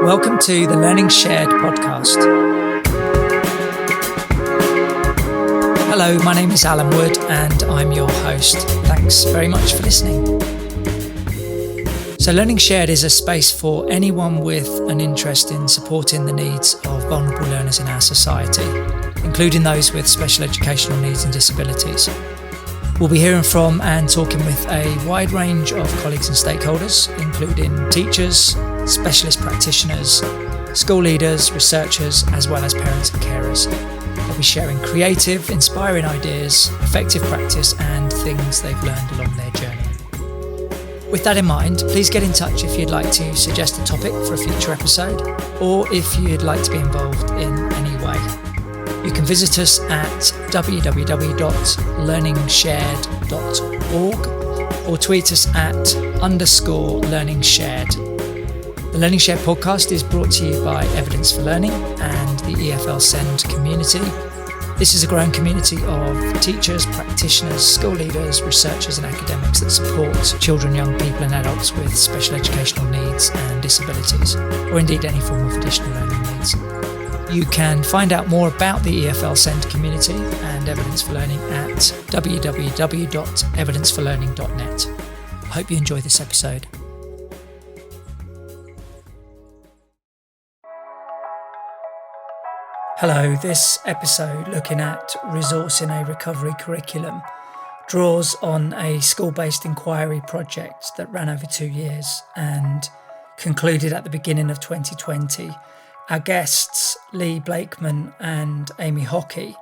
Welcome to the LearningShared podcast. Hello, my name is Alan Wood and I'm your host. Thanks very much for listening. So LearningShared is a space for anyone with an interest in supporting the needs of vulnerable learners in our society, including those with special educational needs and disabilities. We'll be hearing from and talking with a wide range of colleagues and stakeholders, including teachers, specialist practitioners, school leaders, researchers, as well as parents and carers. They'll be sharing creative, inspiring ideas, effective practice, and things they've learned along their journey. With that in mind, please get in touch if you'd like to suggest a topic for a future episode, or if you'd like to be involved in any way. You can visit us at www.learningshared.org or tweet us at _LearningShared. The LearningShared podcast is brought to you by Evidence for Learning and the EFL Send community. This is a growing community of teachers, practitioners, school leaders, researchers and academics that support children, young people and adults with special educational needs and disabilities, or indeed any form of additional learning needs. You can find out more about the EFL Send community and Evidence for Learning at www.evidenceforlearning.net. I hope you enjoy this episode. Hello, this episode looking at resourcing a recovery curriculum draws on a school-based inquiry project that ran over 2 years and concluded at the beginning of 2020. Our guests, Leigh Blakeman and Amy Hockey,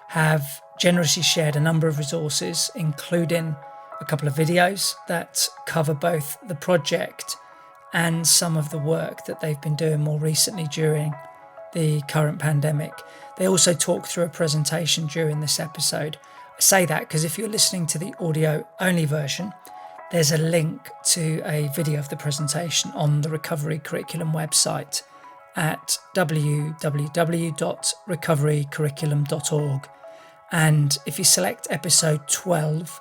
have generously shared a number of resources, including a couple of videos that cover both the project and some of the work that they've been doing more recently during the current pandemic. They also talk through a presentation during this episode. I say that because if you're listening to the audio only version, there's a link to a video of the presentation on the recovery curriculum website at www.recoverycurriculum.org. And if you select episode 12,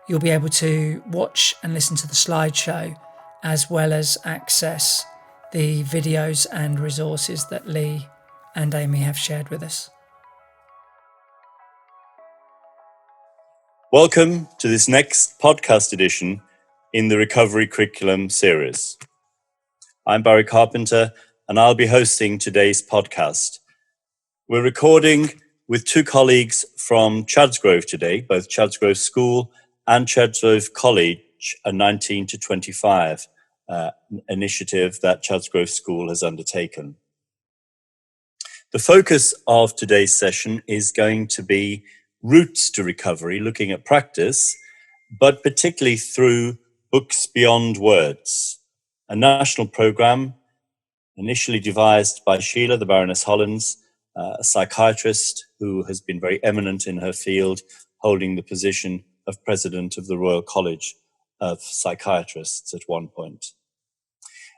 you'll be able to watch and listen to the slideshow, as well as access the videos and resources that Leigh and Amy have shared with us. Welcome to this next podcast edition in the Recovery Curriculum series. I'm Barry Carpenter and I'll be hosting today's podcast. We're recording with two colleagues from Chadsgrove today, both Chadsgrove School and Chadsgrove College, a 19 to 25 initiative that Chadsgrove School has undertaken. The focus of today's session is going to be routes to recovery, looking at practice, but particularly through Books Beyond Words, a national programme initially devised by Sheila, the Baroness Hollins, a psychiatrist who has been very eminent in her field, holding the position of President of the Royal College of Psychiatrists at one point.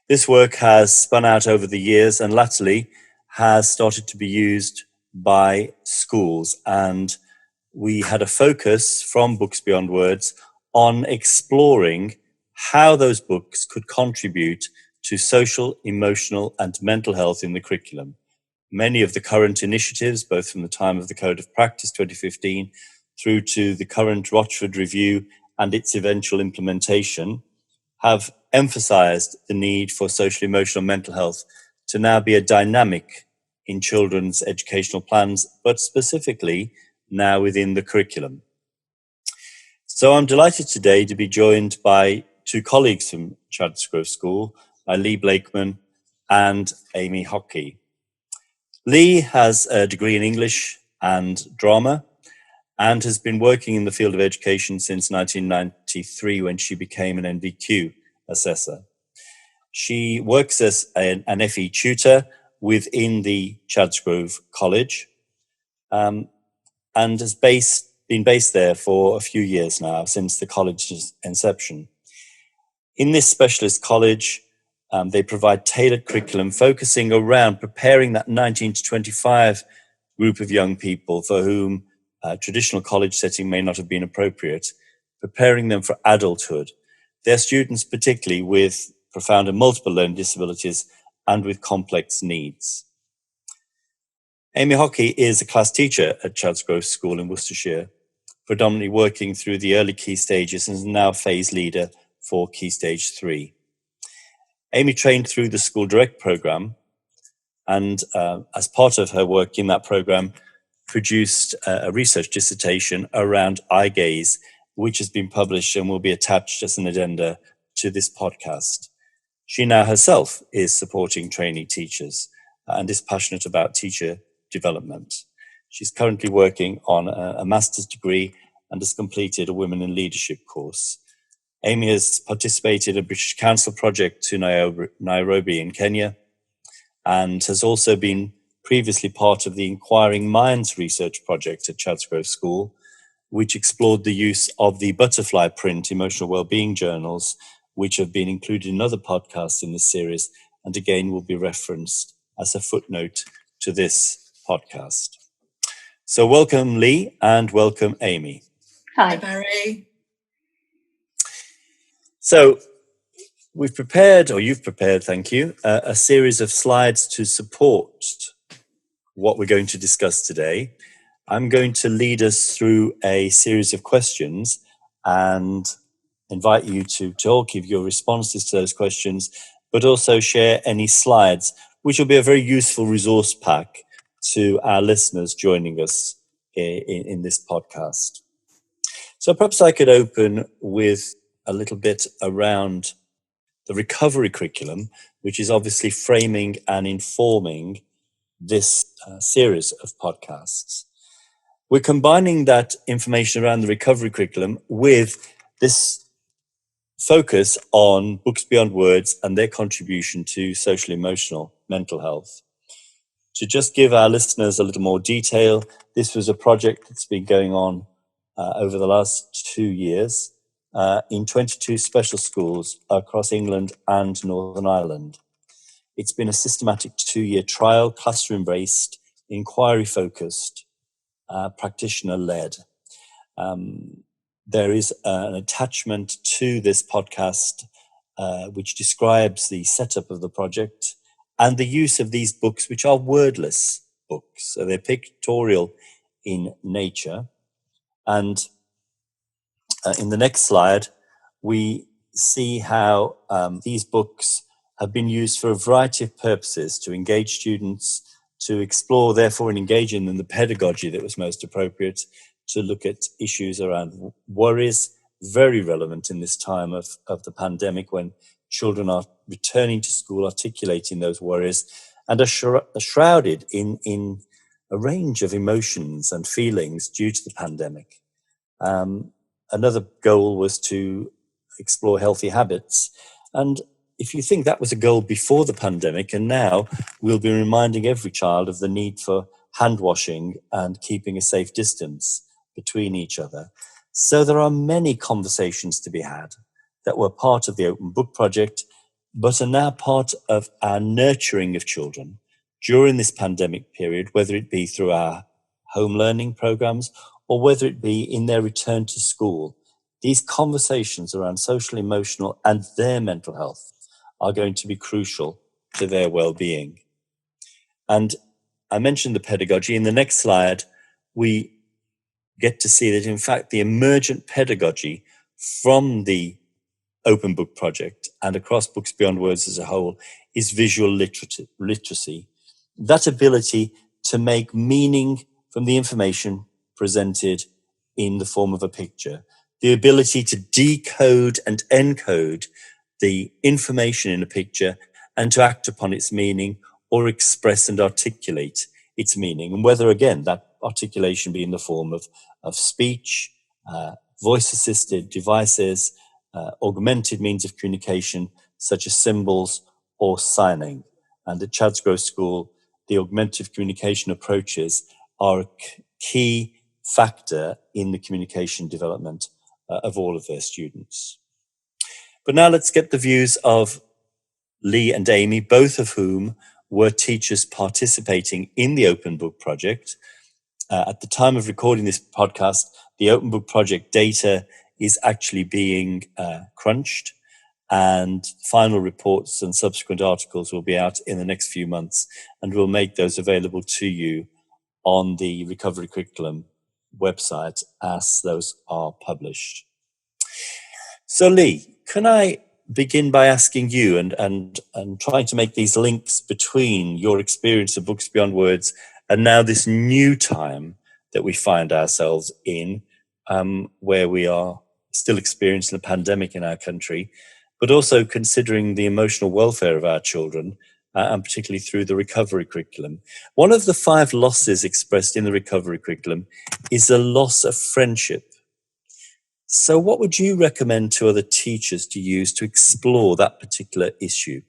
This work has spun out over the years and latterly has started to be used by schools, and we had a focus from Books Beyond Words on exploring how those books could contribute to social, emotional and mental health in the curriculum. Many of the current initiatives, both from the time of the Code of Practice 2015 through to the current Rochford Review and its eventual implementation, have emphasised the need for social, emotional, mental health to now be a dynamic in children's educational plans, but specifically now within the curriculum. So I'm delighted today to be joined by two colleagues from Chadsgrove School, by Leigh Blakeman and Amy Hockey. Leigh has a degree in English and drama and has been working in the field of education since 1993 when she became an NVQ assessor. She works as an FE tutor within the Chadsgrove College and has been based there for a few years now, since the college's inception. In this specialist college, they provide tailored curriculum focusing around preparing that 19 to 25 group of young people for whom a traditional college setting may not have been appropriate, preparing them for adulthood. They're students particularly with profound and multiple learning disabilities and with complex needs. Amy Hockey is a class teacher at Chadsgrove School in Worcestershire, predominantly working through the early key stages and is now phase leader for Key Stage 3. Amy trained through the School Direct programme and as part of her work in that programme produced a research dissertation around eye gaze, which has been published and will be attached as an addenda to this podcast. She now herself is supporting trainee teachers and is passionate about teacher development. She's currently working on a master's degree and has completed a Women in Leadership course. Amy has participated in a British Council project to Nairobi in Kenya and has also been previously part of the Inquiring Minds research project at Chadsgrove School, which explored the use of the butterfly print emotional wellbeing journals, which have been included in other podcasts in this series and again will be referenced as a footnote to this podcast. So welcome, Leigh, and welcome, Amy. Hi, Barry. So you've prepared, thank you, a series of slides to support what we're going to discuss today. I'm going to lead us through a series of questions and invite you to all give your responses to those questions, but also share any slides, which will be a very useful resource pack to our listeners joining us in this podcast. So perhaps I could open with a little bit around the recovery curriculum, which is obviously framing and informing this series of podcasts. We're combining that information around the recovery curriculum with this focus on books beyond words and their contribution to social emotional mental health. To just give our listeners a little more detail, this was a project that's been going on over the last 2 years in 22 special schools across England and Northern Ireland. It's been a systematic 2-year trial, classroom-based, inquiry-focused, practitioner-led. There is an attachment to this podcast which describes the setup of the project and the use of these books, which are wordless books. So they're pictorial in nature. And in the next slide, we see how these books have been used for a variety of purposes to engage students, to explore, therefore, and engage in the pedagogy that was most appropriate, to look at issues around worries, very relevant in this time of the pandemic when children are returning to school, articulating those worries, and are shrouded in a range of emotions and feelings due to the pandemic. Another goal was to explore healthy habits. And if you think that was a goal before the pandemic, and now we'll be reminding every child of the need for hand washing and keeping a safe distance between each other. So there are many conversations to be had that were part of the Open Book Project, but are now part of our nurturing of children during this pandemic period, whether it be through our home learning programs or whether it be in their return to school. These conversations around social, emotional, and their mental health are going to be crucial to their well-being. And I mentioned the pedagogy. In the next slide, we get to see that, in fact, the emergent pedagogy from the Open Book Project and across Books Beyond Words as a whole is visual literacy. That ability to make meaning from the information presented in the form of a picture. The ability to decode and encode the information in a picture and to act upon its meaning or express and articulate its meaning. And whether, again, that articulation be in the form of speech, voice-assisted devices, augmented means of communication, such as symbols or signing. And at Chadsgrove School, the augmentative communication approaches are a key factor in the communication development of all of their students. But now let's get the views of Leigh and Amy, both of whom were teachers participating in the Open Book Project. At the time of recording this podcast, the Open Book Project data is actually being crunched, and final reports and subsequent articles will be out in the next few months, and we'll make those available to you on the Recovery Curriculum website as those are published. So Leigh, can I begin by asking you and trying to make these links between your experience of Books Beyond Words and now this new time that we find ourselves in, where we are still experiencing the pandemic in our country, but also considering the emotional welfare of our children, and particularly through the recovery curriculum. One of the 5 losses expressed in the recovery curriculum is the loss of friendship. So what would you recommend to other teachers to use to explore that particular issue?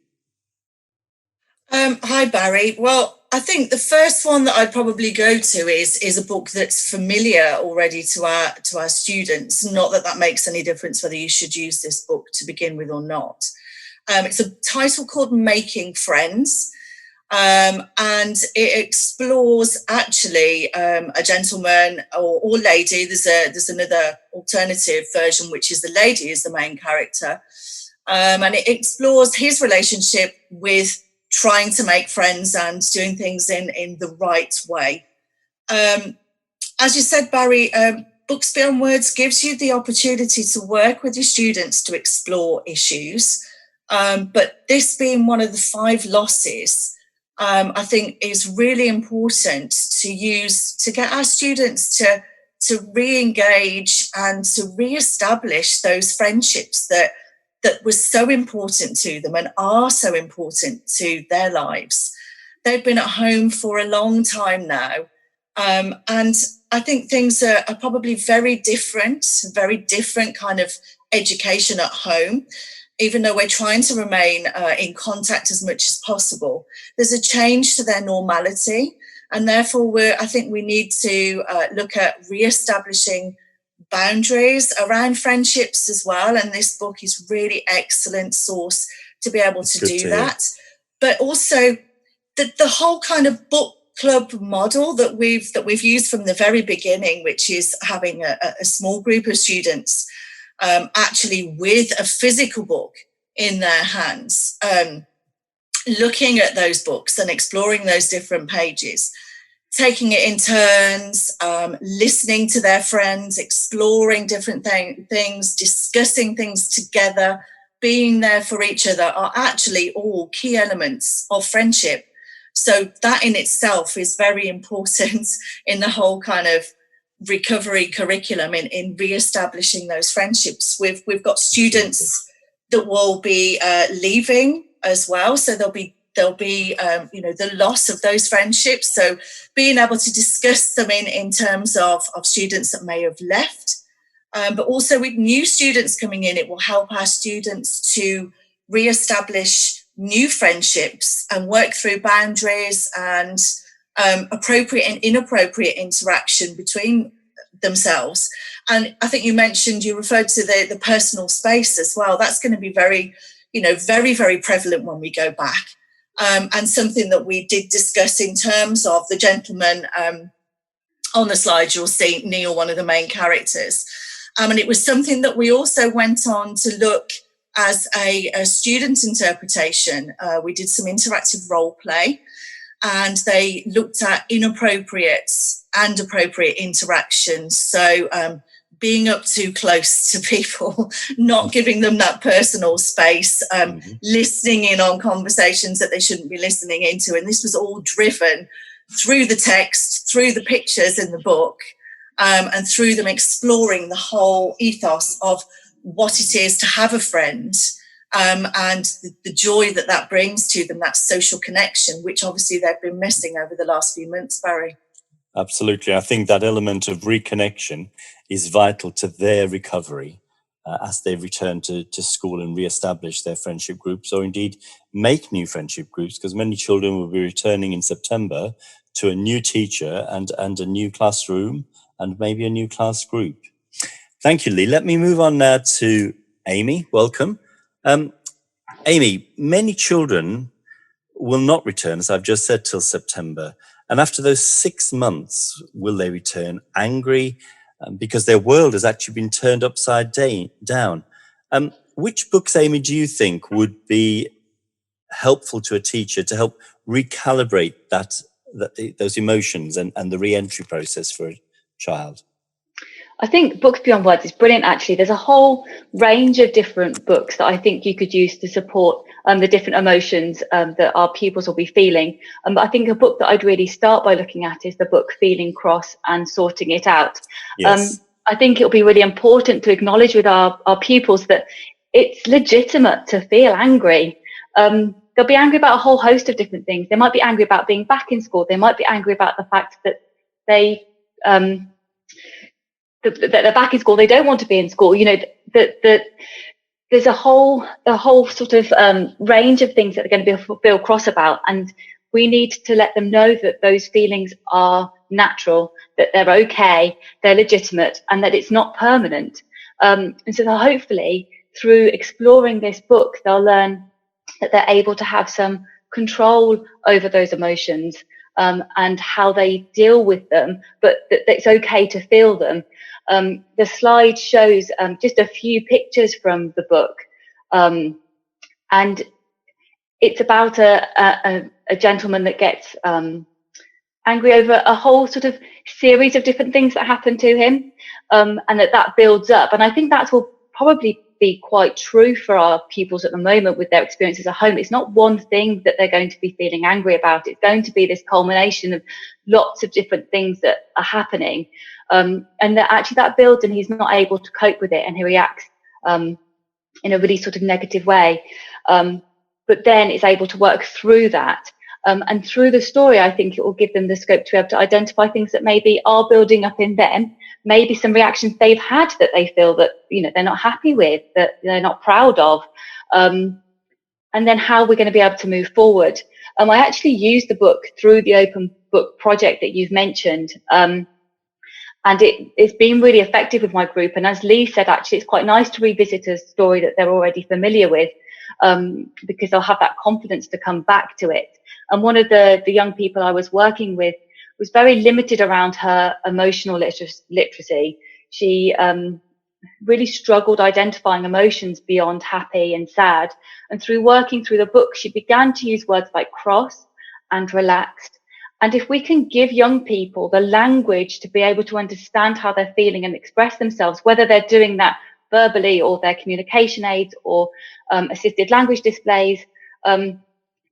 Hi, Barry. Well, I think the first one that I'd probably go to is a book that's familiar already to our students. Not that makes any difference whether you should use this book to begin with or not. It's a title called Making Friends. And it explores actually a gentleman or lady. There's another alternative version, which is the lady is the main character. And it explores his relationship with trying to make friends and doing things in the right way. As you said, Barry, Books Beyond Words gives you the opportunity to work with your students to explore issues. But this being one of the 5 losses, I think is really important to use to get our students to re-engage and to re-establish those friendships that was so important to them and are so important to their lives. They've been at home for a long time now. And I think things are probably very different kind of education at home. Even though we're trying to remain in contact as much as possible, there's a change to their normality. And therefore, I think we need to look at re-establishing boundaries around friendships as well. And this book is really excellent source to be able to do that. But also the whole kind of book club model that we've used from the very beginning, which is having a small group of students actually with a physical book in their hands, looking at those books and exploring those different pages, taking it in turns, listening to their friends, exploring different things, discussing things together, being there for each other are actually all key elements of friendship. So that in itself is very important in the whole kind of recovery curriculum in re-establishing those friendships. We've got students that will be leaving as well, so there'll be the loss of those friendships. So being able to discuss them in terms of students that may have left, but also with new students coming in, it will help our students to re-establish new friendships and work through boundaries and appropriate and inappropriate interaction between themselves. And I think you referred to the personal space as well. That's going to be very, very prevalent when we go back. And something that we did discuss in terms of the gentleman on the slide, you'll see Neil, one of the main characters. And it was something that we also went on to look as a student interpretation. We did some interactive role play, and they looked at inappropriate and appropriate interactions. So being up too close to people, not giving them that personal space, listening in on conversations that they shouldn't be listening into. And this was all driven through the text, through the pictures in the book, and through them exploring the whole ethos of what it is to have a friend, and the joy that brings to them, that social connection, which obviously they've been missing over the last few months, Barry. Absolutely. I think that element of reconnection is vital to their recovery as they return to school and re-establish their friendship groups, or indeed make new friendship groups, because many children will be returning in September to a new teacher and a new classroom and maybe a new class group. Thank you, Leigh. Let me move on now to Amy. Welcome. Amy, many children will not return, as I've just said, till September. And after those 6 months, will they return angry because their world has actually been turned upside down? which books, Amy, do you think would be helpful to a teacher to help recalibrate those emotions and the re-entry process for a child? I think Books Beyond Words is brilliant, actually. There's a whole range of different books that I think you could use to support the different emotions that our pupils will be feeling. But I think a book that I'd really start by looking at is the book Feeling Cross and Sorting It Out. Yes. I think it'll be really important to acknowledge with our pupils that it's legitimate to feel angry. They'll be angry about a whole host of different things. They might be angry about being back in school. They might be angry about the fact that that they're back in school. They don't want to be in school. You know, that there's a whole sort of range of things that they're going to feel cross about, and we need to let them know that those feelings are natural, that they're okay, they're legitimate, and that it's not permanent. And so hopefully through exploring this book, they'll learn that they're able to have some control over those emotions and how they deal with them, but that it's okay to feel them. The slide shows just a few pictures from the book, and it's about a gentleman that gets angry over a whole sort of series of different things that happen to him, and that builds up. And I think that will probably be quite true for our pupils at the moment with their experiences at home. It's not one thing that they're going to be feeling angry about. It's going to be this culmination of lots of different things that are happening, and that actually that builds, and he's not able to cope with it, and he reacts in a really sort of negative way. But then is able to work through that. And through the story, I think it will give them the scope to be able to identify things that maybe are building up in them, maybe some reactions they've had that they feel that, you know, they're not happy with, that they're not proud of, and then how we're going to be able to move forward. I actually used the book through the open book project that you've mentioned, and it's been really effective with my group. And as Leigh said, actually, it's quite nice to revisit a story that they're already familiar with, because they'll have that confidence to come back to it. And one of the young people I was working with was very limited around her emotional literacy. She really struggled identifying emotions beyond happy and sad. And through working through the book, she began to use words like cross and relaxed. And if we can give young people the language to be able to understand how they're feeling and express themselves, whether they're doing that verbally or their communication aids or assisted language displays,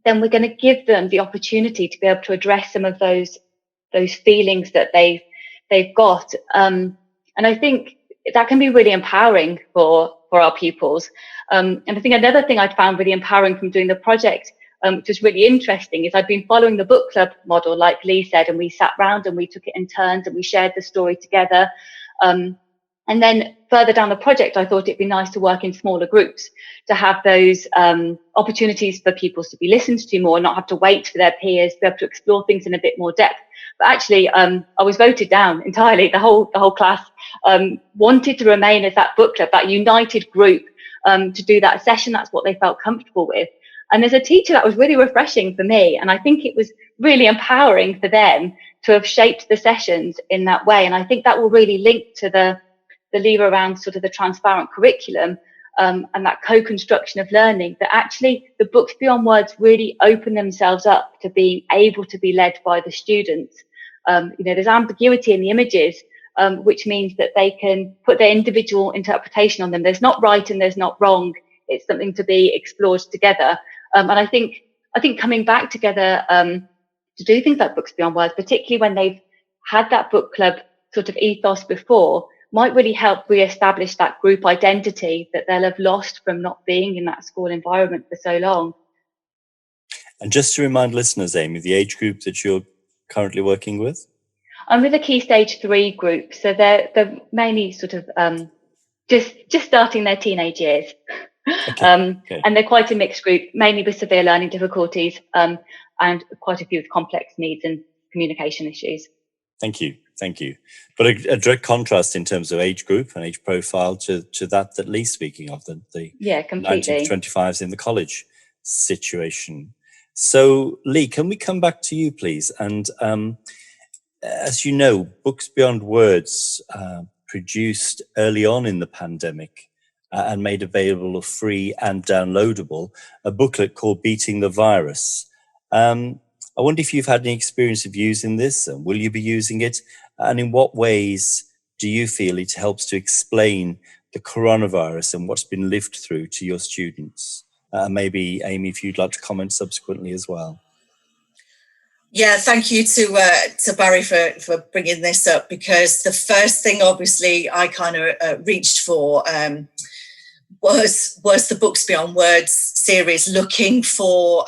then we're going to give them the opportunity to be able to address some of those feelings that they've got. And I think that can be really empowering for our pupils. And I think another thing I found really empowering from doing the project, which was really interesting, is I'd been following the book club model, like Leigh said, and we sat round and we took it in turns and we shared the story together. And then further down the project, I thought it'd be nice to work in smaller groups, to have those opportunities for pupils to be listened to more, and not have to wait for their peers, to be able to explore things in a bit more depth. But actually, I was voted down entirely. The whole class wanted to remain as that book club, that united group, to do that session. That's what they felt comfortable with. And as a teacher, that was really refreshing for me. And I think it was really empowering for them to have shaped the sessions in that way. And I think that will really link to the lever around sort of the transparent curriculum, and that co-construction of learning, that actually the books beyond words really open themselves up to being able to be led by the students. There's ambiguity in the images, which means that they can put their individual interpretation on them. There's not right and there's not wrong. It's something to be explored together. And I think coming back together to do things like books beyond words, particularly when they've had that book club sort of ethos before, might really help re-establish that group identity that they'll have lost from not being in that school environment for so long. And just to remind listeners, Amy, the age group that you're currently working with? I'm with a Key Stage 3 group, so they're mainly sort of just starting their teenage years. Okay. And they're quite a mixed group, mainly with severe learning difficulties, and quite a few with complex needs and communication issues. Thank you. But a direct contrast in terms of age group and age profile to that Leigh's speaking of, the 19 to 25s in the college situation. So, Leigh, can we come back to you, please? And as you know, Books Beyond Words produced early on in the pandemic and made available free and downloadable, a booklet called Beating the Virus. I wonder if you've had any experience of using this, and will you be using it? And in what ways do you feel it helps to explain the coronavirus and what's been lived through to your students? Maybe, Amy, if you'd like to comment subsequently as well. Yeah, thank you to Barry for bringing this up, because the first thing, obviously, I kind of reached for was the Books Beyond Words series, looking for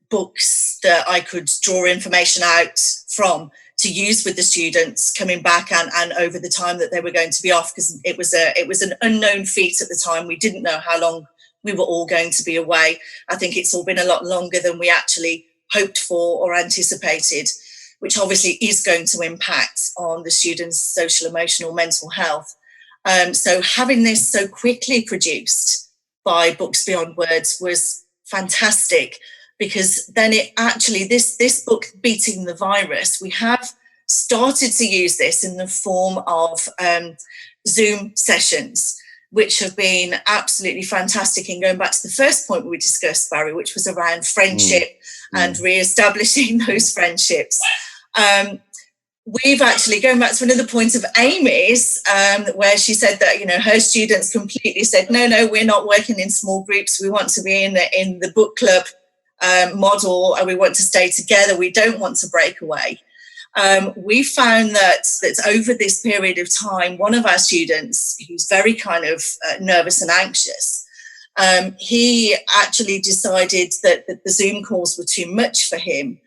books that I could draw information out from to use with the students coming back and over the time that they were going to be off, because it was an unknown feat at the time. We didn't know how long we were all going to be away. I think it's all been a lot longer than we actually hoped for or anticipated, which obviously is going to impact on the students' social, emotional, mental health. So having this so quickly produced by Books Beyond Words was fantastic, because then it actually, this book, Beating the Virus, we have started to use this in the form of Zoom sessions, which have been absolutely fantastic. And going back to the first point we discussed, Barry, which was around friendship and re-establishing those friendships. We've actually, going back to another point of Amy's, where she said that, her students completely said, no, we're not working in small groups. We want to be in the book club model, and we want to stay together. We don't want to break away. We found that over this period of time, one of our students, who's very kind of nervous and anxious, he actually decided that the Zoom calls were too much for him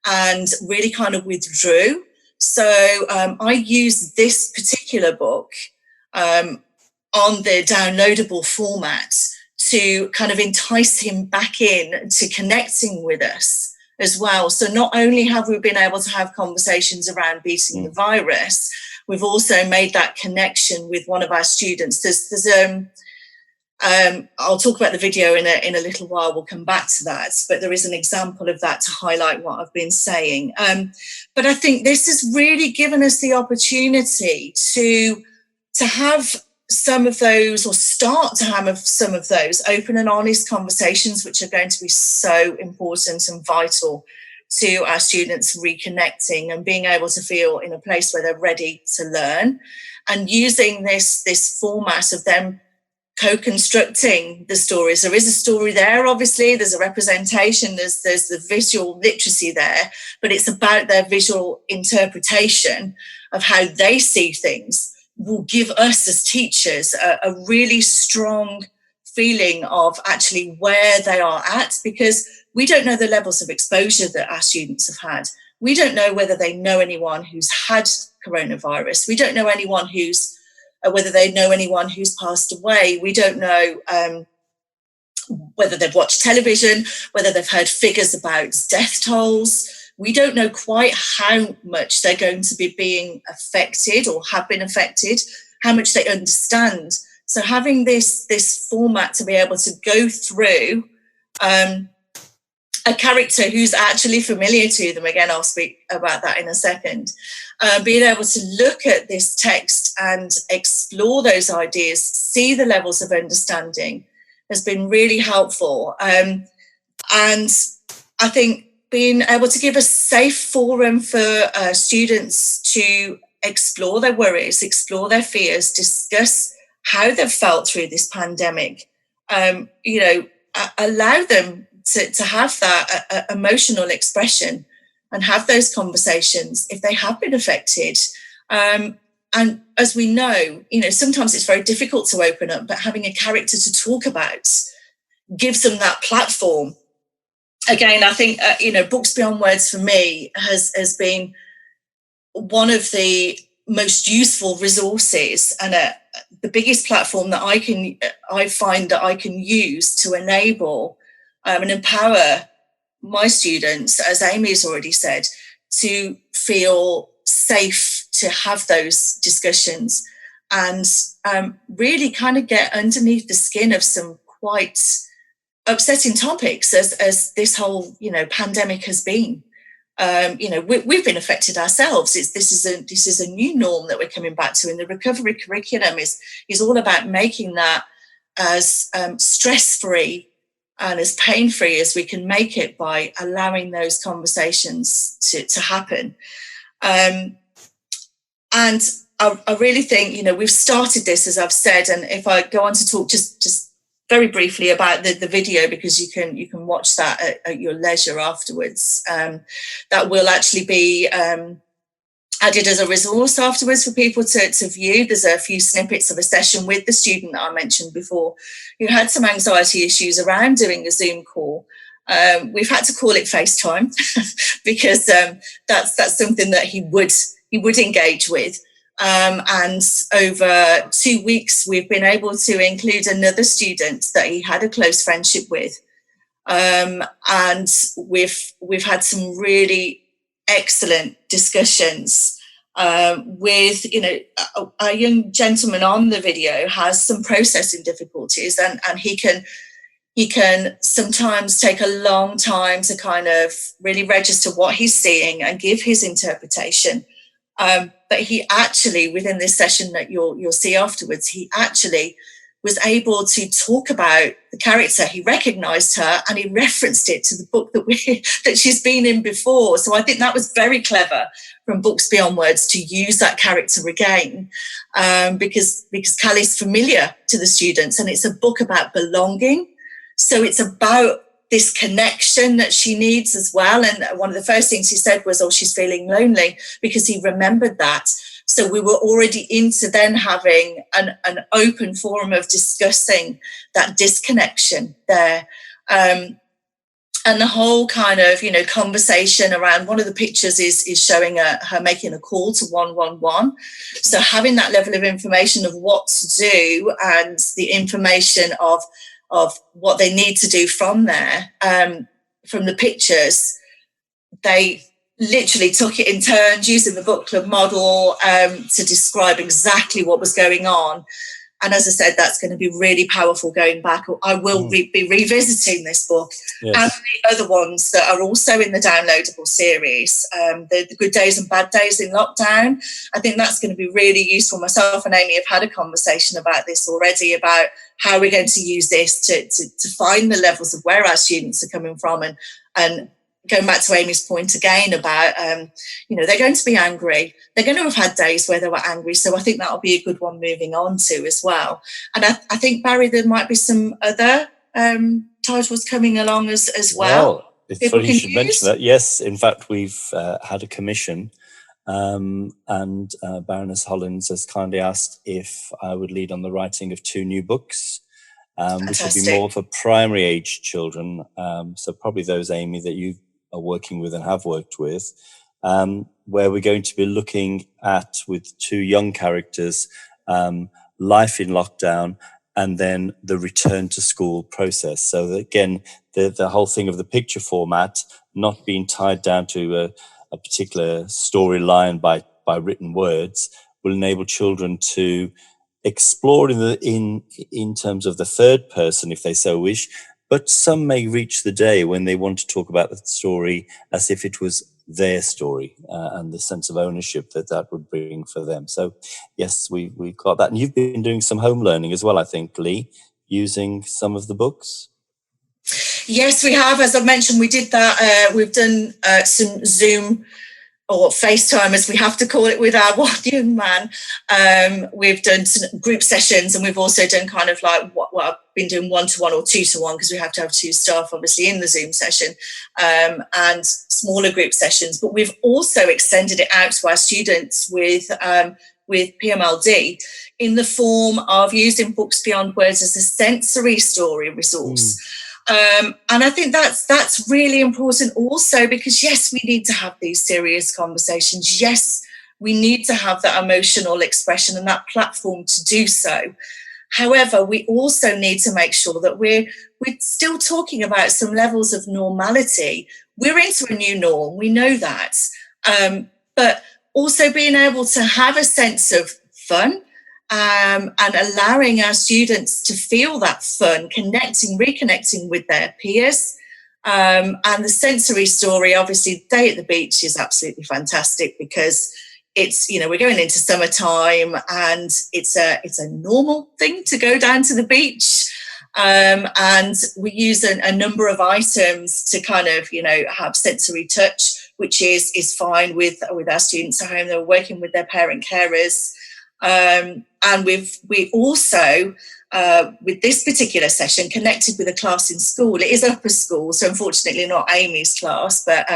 and really kind of withdrew. So I used this particular book on the downloadable format to kind of entice him back in to connecting with us as well. So not only have we been able to have conversations around beating the virus, we've also made that connection with one of our students. I'll talk about the video in a little while. We'll come back to that, but there is an example of that to highlight what I've been saying. But I think this has really given us the opportunity to have some of those, or start to have some of those open and honest conversations, which are going to be so important and vital to our students reconnecting and being able to feel in a place where they're ready to learn, and using this format of them co-constructing the stories. There is a story there, obviously, there's a representation, there's the visual literacy there, but it's about their visual interpretation of how they see things will give us as teachers a really strong feeling of actually where they are at, because we don't know the levels of exposure that our students have had. We don't know whether they know anyone who's had coronavirus. We don't know whether they know anyone who's passed away. We don't know whether they've watched television, whether they've heard figures about death tolls. We don't know quite how much they're going to be being affected or have been affected, how much they understand. So having this format to be able to go through a character who's actually familiar to them, again, I'll speak about that in a second, being able to look at this text and explore those ideas, see the levels of understanding, has been really helpful. And I think being able to give a safe forum for students to explore their worries, explore their fears, discuss how they've felt through this pandemic, allow them to have that emotional expression and have those conversations if they have been affected. And as we know, sometimes it's very difficult to open up, but having a character to talk about gives them that platform. Again, I think, Books Beyond Words for me has been one of the most useful resources and the biggest platform that I find that I can use to enable and empower my students, as Amy's already said, to feel safe to have those discussions and really kind of get underneath the skin of some quite upsetting topics as this whole pandemic has been. we've been affected ourselves. This is a new norm that we're coming back to, and the recovery curriculum is all about making that as stress-free and as pain-free as we can make it by allowing those conversations to happen. And I really think, we've started this, as I've said, and if I go on to talk just very briefly about the video, because you can watch that at your leisure afterwards, that will actually be added as a resource afterwards for people to view. There's a few snippets of a session with the student that I mentioned before, who had some anxiety issues around doing a Zoom call. We've had to call it FaceTime because that's something that he would engage with. And over 2 weeks, we've been able to include another student that he had a close friendship with. And we've had some really excellent discussions with, a young gentleman on the video has some processing difficulties, and he can sometimes take a long time to kind of really register what he's seeing and give his interpretation. But he actually, within this session that you'll see afterwards, he actually was able to talk about the character. He recognised her and he referenced it to the book that she's been in before. So I think that was very clever from Books Beyond Words to use that character again, because Callie's familiar to the students, and it's a book about belonging. So it's about this connection that she needs as well. And one of the first things he said was, she's feeling lonely, because he remembered that. So we were already into then having an open forum of discussing that disconnection there. And the whole kind of, conversation around one of the pictures is showing her making a call to 111. So having that level of information of what to do and the information of what they need to do from there, from the pictures, they literally took it in turns using the book club model to describe exactly what was going on. And as I said, that's going to be really powerful going back. I will be revisiting this book, yes, and the other ones that are also in the downloadable series, the Good Days and Bad Days in Lockdown. I think that's going to be really useful. Myself and Amy have had a conversation about this already, about how we're going to use this to find the levels of where our students are coming from, and going back to Amy's point again about, they're going to be angry. They're going to have had days where they were angry. So I think that'll be a good one moving on to as well. And I think, Barry, there might be some other titles coming along as well. Well, it's funny you should mention that. Yes, in fact, we've had a commission, and Baroness Hollins has kindly asked if I would lead on the writing of 2 new books, which will be more for primary age children. So probably those, Amy, that you are working with and have worked with, where we're going to be looking at, with 2 young characters, life in lockdown and then the return to school process. So that, again, the whole thing of the picture format not being tied down to a particular storyline by written words will enable children to explore in terms of the third person if they so wish. But some may reach the day when they want to talk about the story as if it was their story, and the sense of ownership that would bring for them. So, yes, we've got that. And you've been doing some home learning as well, I think, Leigh, using some of the books. Yes, we have. As I mentioned, we did that. We've done some Zoom or FaceTime, as we have to call it, with our one young man. We've done some group sessions, and we've also done kind of like what I've been doing 1-to-1 or 2-to-1, because we have to have 2 staff, obviously, in the Zoom session, and smaller group sessions. But we've also extended it out to our students with PMLD in the form of using Books Beyond Words as a sensory story resource. And I think that's really important also, because yes, we need to have these serious conversations. Yes, we need to have that emotional expression and that platform to do so. However, we also need to make sure that we're still talking about some levels of normality. We're into a new norm, we know that, but also being able to have a sense of fun, and allowing our students to feel that fun, reconnecting with their peers, And the sensory story, obviously, Day at the Beach is absolutely fantastic because it's, we're going into summertime and it's a normal thing to go down to the beach. And we use a number of items to kind of, have sensory touch, which is fine with our students at home. They're working with their parent carers. And we also, with this particular session, connected with a class in school. It is upper school, so unfortunately not Amy's class, but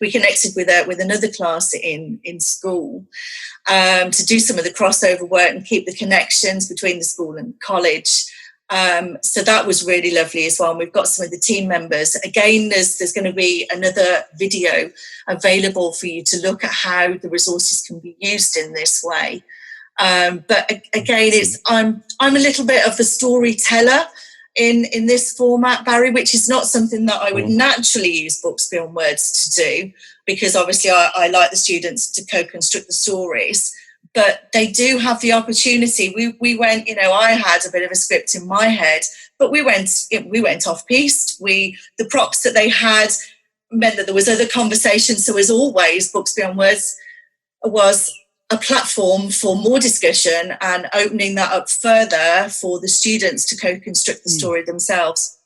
we connected with another class in school to do some of the crossover work and keep the connections between the school and college. So that was really lovely as well. And we've got some of the team members. Again, there's going to be another video available for you to look at how the resources can be used in this way. But again, I'm a little bit of a storyteller in this format, Barry, which is not something that I would naturally use Books Beyond Words to do, because obviously I like the students to co-construct the stories. But they do have the opportunity. We went, I had a bit of a script in my head, but we went off piste. The props that they had meant that there was other conversations. So as always, Books Beyond Words was a platform for more discussion and opening that up further for the students to co-construct the story themselves.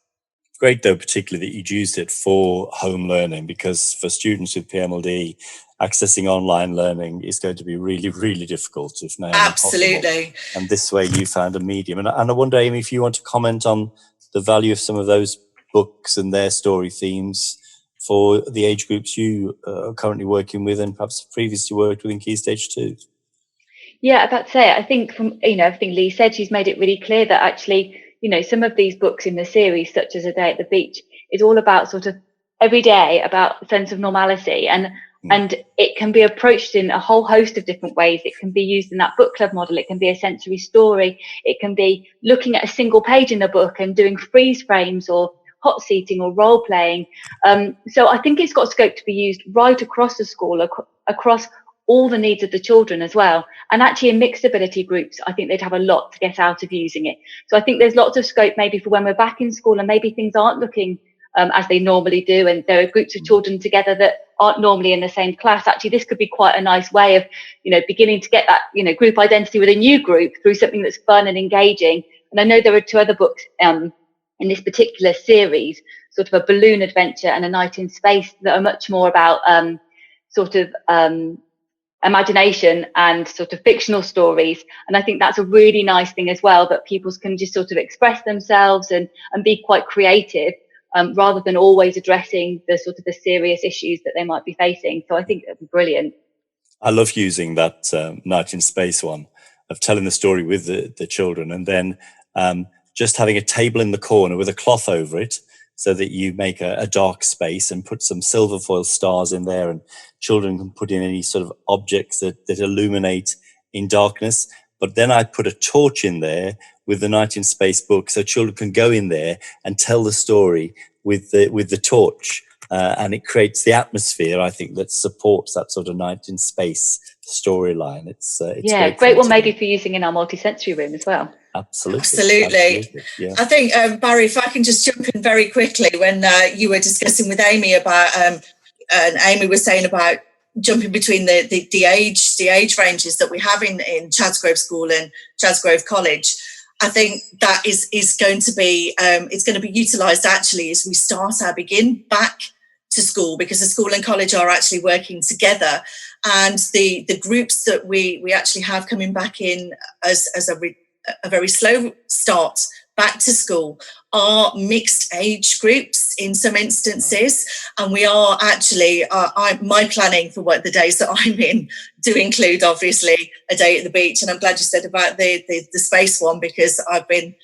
Great, though, particularly that you'd used it for home learning, because for students with PMLD, accessing online learning is going to be really, really difficult, if not absolutely impossible. And this way you found a medium. And I wonder, Amy, if you want to comment on the value of some of those books and their story themes for the age groups you are currently working with and perhaps previously worked with in Key Stage 2. Yeah, that's it. I think from everything Leigh said, she's made it really clear that actually, some of these books in the series, such as A Day at the Beach, is all about sort of every day, about a sense of normality, and it can be approached in a whole host of different ways. It can be used in that book club model. It can be a sensory story. It can be looking at a single page in the book and doing freeze frames or hot seating or role playing. So I think it's got scope to be used right across the school, across all the needs of the children as well. And actually in mixed ability groups, I think they'd have a lot to get out of using it. So I think there's lots of scope maybe for when we're back in school and maybe things aren't looking as they normally do, and there are groups of children together that aren't normally in the same class. Actually, this could be quite a nice way of, beginning to get that, group identity with a new group through something that's fun and engaging. And I know there are two other books in this particular series, sort of a balloon adventure and A Night in Space, that are much more about imagination and sort of fictional stories. And I think that's a really nice thing as well, that pupils can just sort of express themselves and be quite creative, rather than always addressing the sort of the serious issues that they might be facing. So I think that'd be brilliant. I love using that Night in Space one, of telling the story with the children, and then just having a table in the corner with a cloth over it, so that you make a dark space and put some silver foil stars in there, and children can put in any sort of objects that illuminate in darkness. But then I put a torch in there with the Night in Space book, so children can go in there and tell the story with the torch, and it creates the atmosphere, I think, that supports that sort of Night in Space storyline. It's great one maybe for using in our multisensory room as well. Absolutely. Yeah. I think, Barry, if I can just jump in very quickly, when you were discussing with Amy about, and Amy was saying about jumping between the age ranges that we have in Chadsgrove School and Chadsgrove College, I think that is going to be it's going to be utilised actually as we start our begin back to school, because the school and college are actually working together, and the groups that we actually have coming back in as a very slow start back to school are mixed age groups in some instances, and we are actually my planning for what the days that I'm in do include obviously A Day at the Beach, and I'm glad you said about the space one, because I've been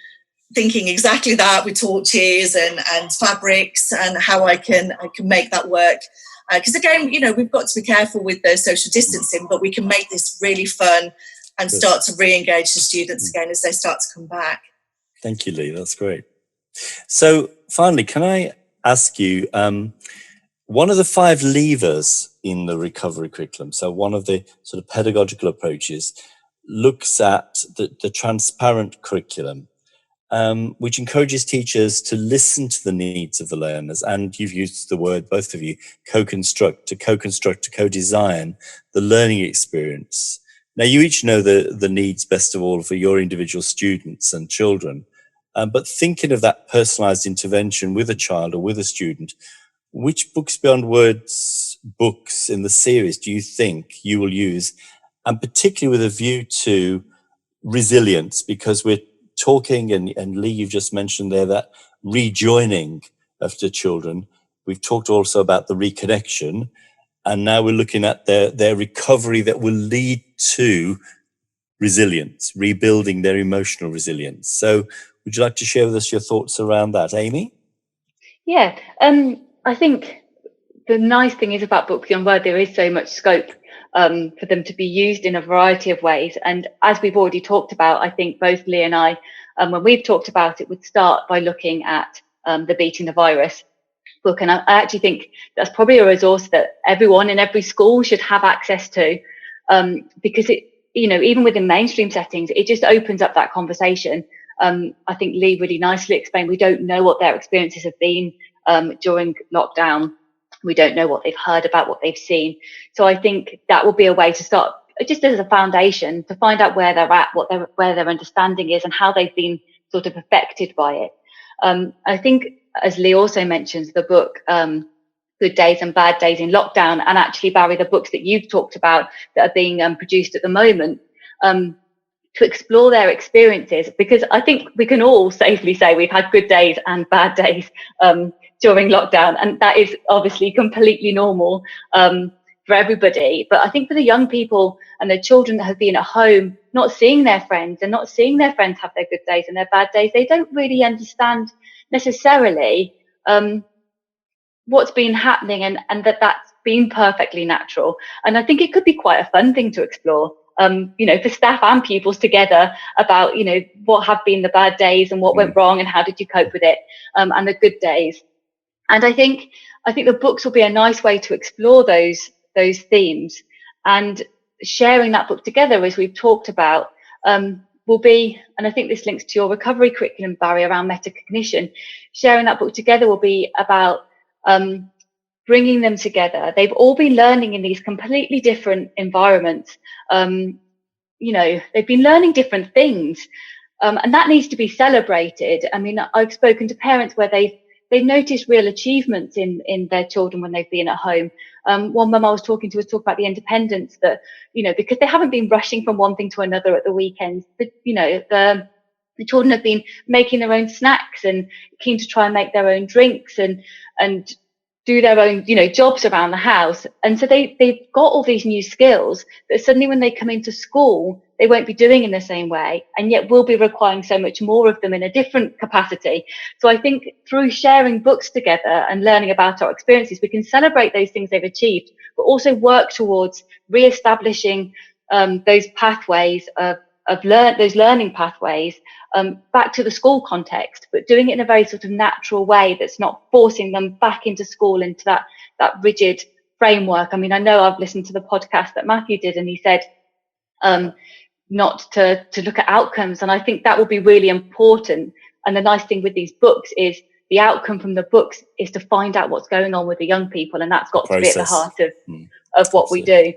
thinking exactly that with torches and fabrics and how I can make that work, because again, we've got to be careful with the social distancing, but we can make this really fun and start to re-engage the students again as they start to come back. Thank you, Leigh. That's great. So finally, can I ask you, one of the 5 levers in the recovery curriculum, so one of the sort of pedagogical approaches, looks at the transparent curriculum. which encourages teachers to listen to the needs of the learners. And you've used the word, both of you, co-construct, to co-design the learning experience. Now, you each know the needs best of all for your individual students and children. But thinking of that personalised intervention with a child or with a student, which Books Beyond Words books in the series do you think you will use, and particularly with a view to resilience? Because we're talking, and Leigh, you've just mentioned there, that rejoining of the children. We've talked also about the reconnection, and now we're looking at their recovery that will lead to resilience, rebuilding their emotional resilience. So would you like to share with us your thoughts around that, Amy? Yeah, I think the nice thing is about Books Beyond Words, there is so much scope for them to be used in a variety of ways. And as we've already talked about, I think both Leigh and I, when we've talked about it, would start by looking at the Beating the Virus book. And I actually think that's probably a resource that everyone in every school should have access to, because it, even within mainstream settings, it just opens up that conversation. I think Leigh really nicely explained, we don't know what their experiences have been during lockdown. We don't know what they've heard about, what they've seen. So I think that will be a way to start, just as a foundation, to find out where they're at, where their understanding is, and how they've been sort of affected by it. I think, as Leigh also mentions, the book Good Days and Bad Days in Lockdown, and actually, Barry, the books that you've talked about that are being produced at the moment, to explore their experiences, because I think we can all safely say we've had good days and bad days during lockdown, and that is obviously completely normal for everybody. But I think for the young people and the children that have been at home, not seeing their friends and not seeing their friends have their good days and their bad days, they don't really understand necessarily what's been happening, and that's been perfectly natural. And I think it could be quite a fun thing to explore, for staff and pupils together, about, what have been the bad days and what went wrong and how did you cope with it, and the good days. And I think the books will be a nice way to explore those themes, and sharing that book together, as we've talked about, will be, and I think this links to your recovery curriculum, Barry, around metacognition. Sharing that book together will be about bringing them together. They've all been learning in these completely different environments. They've been learning different things, and that needs to be celebrated. I mean, I've spoken to parents where they've noticed real achievements in their children when they've been at home. One mum I was talking to was talking about the independence that, because they haven't been rushing from one thing to another at the weekends, but, the children have been making their own snacks and keen to try and make their own drinks and do their own, jobs around the house. And so they've got all these new skills that suddenly when they come into school, they won't be doing in the same way, and yet we'll be requiring so much more of them in a different capacity. So I think through sharing books together and learning about our experiences, we can celebrate those things they've achieved, but also work towards re-establishing those pathways those learning pathways back to the school context, but doing it in a very sort of natural way that's not forcing them back into school, into that rigid framework. I mean, I know I've listened to the podcast that Matthew did, and he said not to look at outcomes, and I think that will be really important. And the nice thing with these books is the outcome from the books is to find out what's going on with the young people, and that's got to be at the heart of what we do.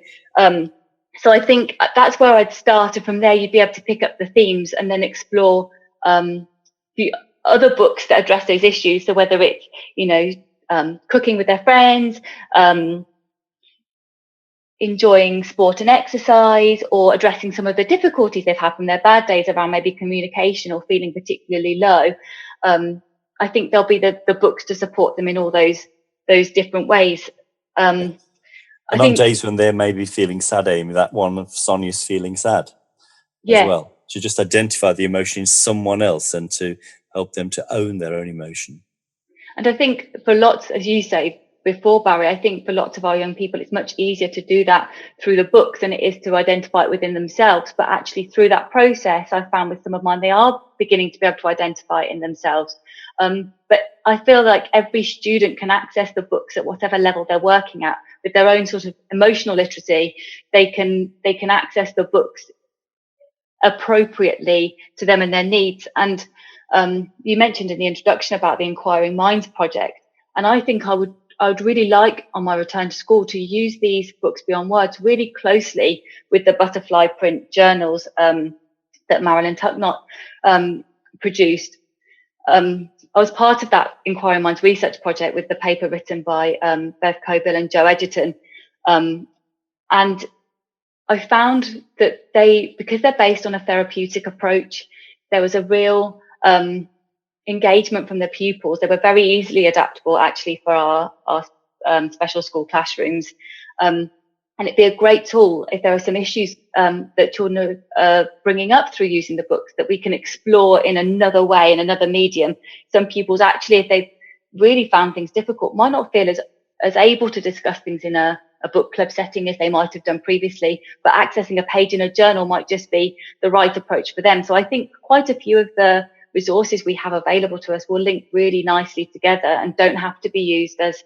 So I think that's where I'd start, and from there you'd be able to pick up the themes and then explore the other books that address those issues. So whether it's, cooking with their friends, enjoying sport and exercise, or addressing some of the difficulties they've had from their bad days around maybe communication or feeling particularly low, I think there'll be the books to support them in all those different ways. And on days when they're maybe feeling sad, Amy, that one of Sonia's feeling sad as well. To just identify the emotion in someone else and to help them to own their own emotion. And I think for lots, as you say before, Barry, I think for lots of our young people, it's much easier to do that through the books than it is to identify it within themselves. But actually through that process, I found with some of mine, they are beginning to be able to identify it in themselves. But I feel like every student can access the books at whatever level they're working at with their own sort of emotional literacy. They can access the books appropriately to them and their needs. And You mentioned in the introduction about the Inquiring Minds project, and I think I would really like on my return to school to use these books beyond words really closely with the butterfly print journals that Marilyn Tucknott produced. I was part of that Inquiring Minds research project with the paper written by Bev Cobill and Joe Egerton. And I found that because they're based on a therapeutic approach, there was a real engagement from the pupils. They were very easily adaptable actually for our special school classrooms. And it'd be a great tool if there are some issues that children are bringing up through using the books that we can explore in another way, in another medium. Some pupils actually, if they've really found things difficult, might not feel as able to discuss things in a book club setting as they might have done previously, but accessing a page in a journal might just be the right approach for them. So I think quite a few of the resources we have available to us will link really nicely together and don't have to be used as,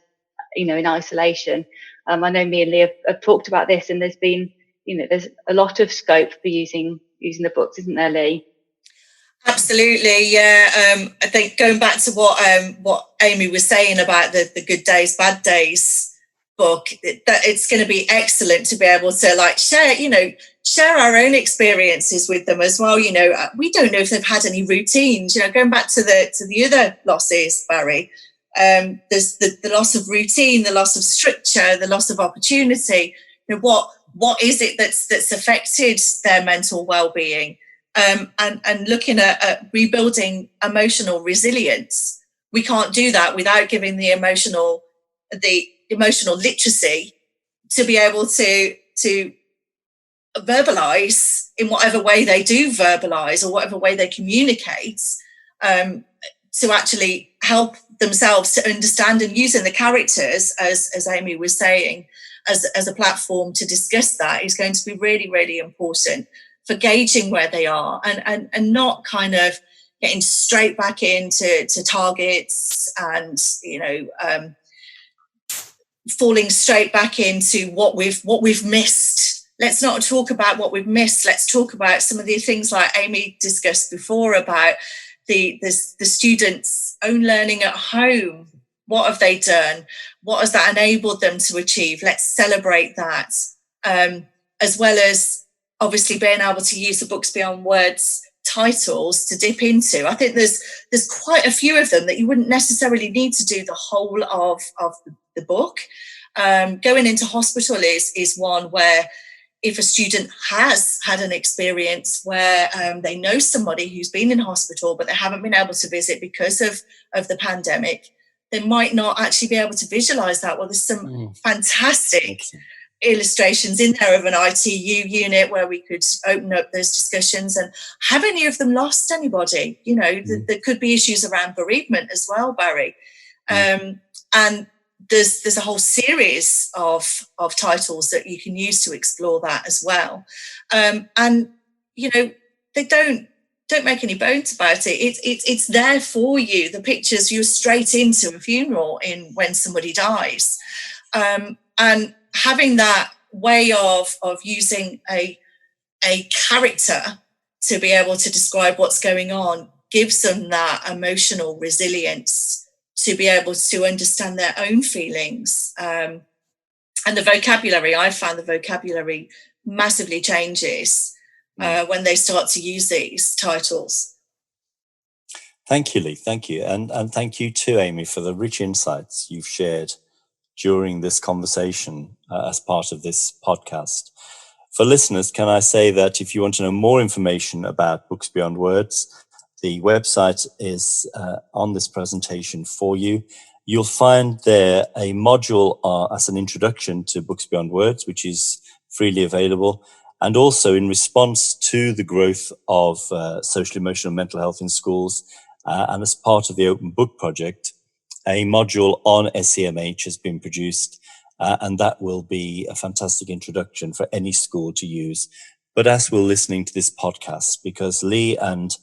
in isolation. I know me and Leigh have talked about this, and there's been, there's a lot of scope for using the books, isn't there, Leigh? Absolutely, yeah. I think going back to what Amy was saying about the Good Days, Bad Days book, that it's going to be excellent to be able to share our own experiences with them as well. We don't know if they've had any routines. Going back to the other losses, Barry. There's the loss of routine, the loss of structure, the loss of opportunity. What is it that's affected their mental well-being? And looking at rebuilding emotional resilience, we can't do that without giving the emotional literacy to be able to verbalize in whatever way they do verbalize or whatever way they communicate, to actually help themselves to understand, and using the characters, as Amy was saying, as a platform to discuss that is going to be really, really important for gauging where they are and not kind of getting straight back into targets and, falling straight back into what we've missed. Let's not talk about what we've missed. Let's talk about some of the things like Amy discussed before about the students' own learning at home. What have they done? What has that enabled them to achieve? Let's celebrate that, as well as obviously being able to use the Books Beyond Words titles to dip into. I think there's quite a few of them that you wouldn't necessarily need to do the whole of the book. Going into hospital is one where, if a student has had an experience where they know somebody who's been in hospital but they haven't been able to visit because of the pandemic, they might not actually be able to visualise that. Well, there's some fantastic illustrations in there of an ITU unit where we could open up those discussions. And have any of them lost anybody? There could be issues around bereavement as well, Barry. And there's a whole series of titles that you can use to explore that as well. And they don't make any bones about it. It's there for you. The pictures, you're straight into a funeral when somebody dies. And having that way of using a character to be able to describe what's going on gives them that emotional resilience to be able to understand their own feelings. And the vocabulary, I found the vocabulary massively changes when they start to use these titles. Thank you, Leigh. Thank you. And thank you too, Amy, for the rich insights you've shared during this conversation as part of this podcast. For listeners, can I say that if you want to know more information about Books Beyond Words, the website is on this presentation for you. You'll find there a module as an introduction to Books Beyond Words, which is freely available. And also in response to the growth of social, emotional, mental health in schools, and as part of the Open Book Project, a module on SEMH has been produced, and that will be a fantastic introduction for any school to use. But as we're listening to this podcast, because Leigh and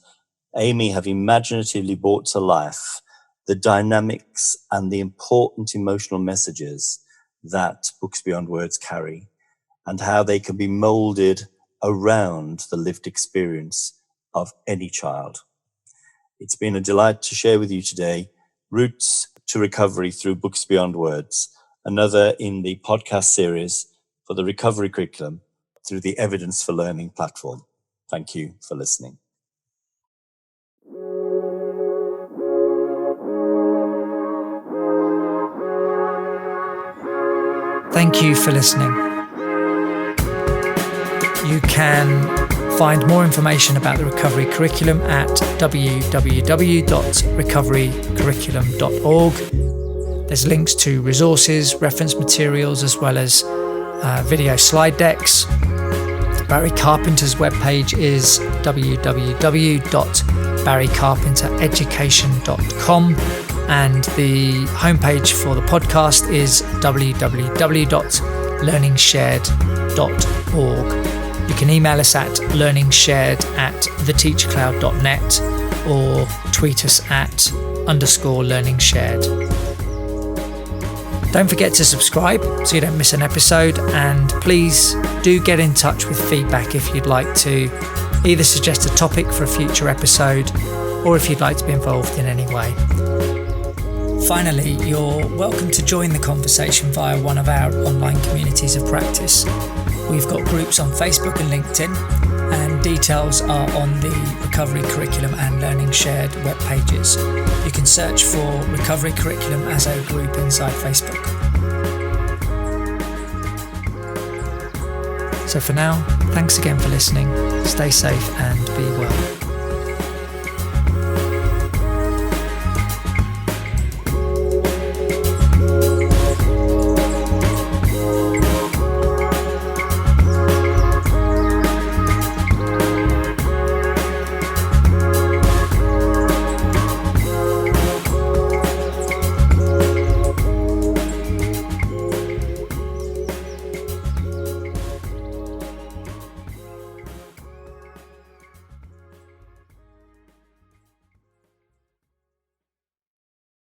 Amy have imaginatively brought to life the dynamics and the important emotional messages that Books Beyond Words carry, and how they can be molded around the lived experience of any child. It's been a delight to share with you today Routes to Recovery Through Books Beyond Words, another in the podcast series for the recovery curriculum through the Evidence for Learning platform. Thank you for listening. Thank you for listening. You can find more information about the recovery curriculum at www.recoverycurriculum.org. There's links to resources, reference materials, as well as video slide decks. Barry Carpenter's webpage is www.barrycarpentereducation.com, and the homepage for the podcast is www.learningshared.org. You can email us at learningshared@theteachercloud.net or tweet us at _learningshared. Don't forget to subscribe so you don't miss an episode, and please do get in touch with feedback if you'd like to either suggest a topic for a future episode or if you'd like to be involved in any way. Finally, you're welcome to join the conversation via one of our online communities of practice. We've got groups on Facebook and LinkedIn, and details are on the Recovery Curriculum and LearningShared web pages. You can search for Recovery Curriculum as a group inside Facebook. So for now, thanks again for listening. Stay safe and be well.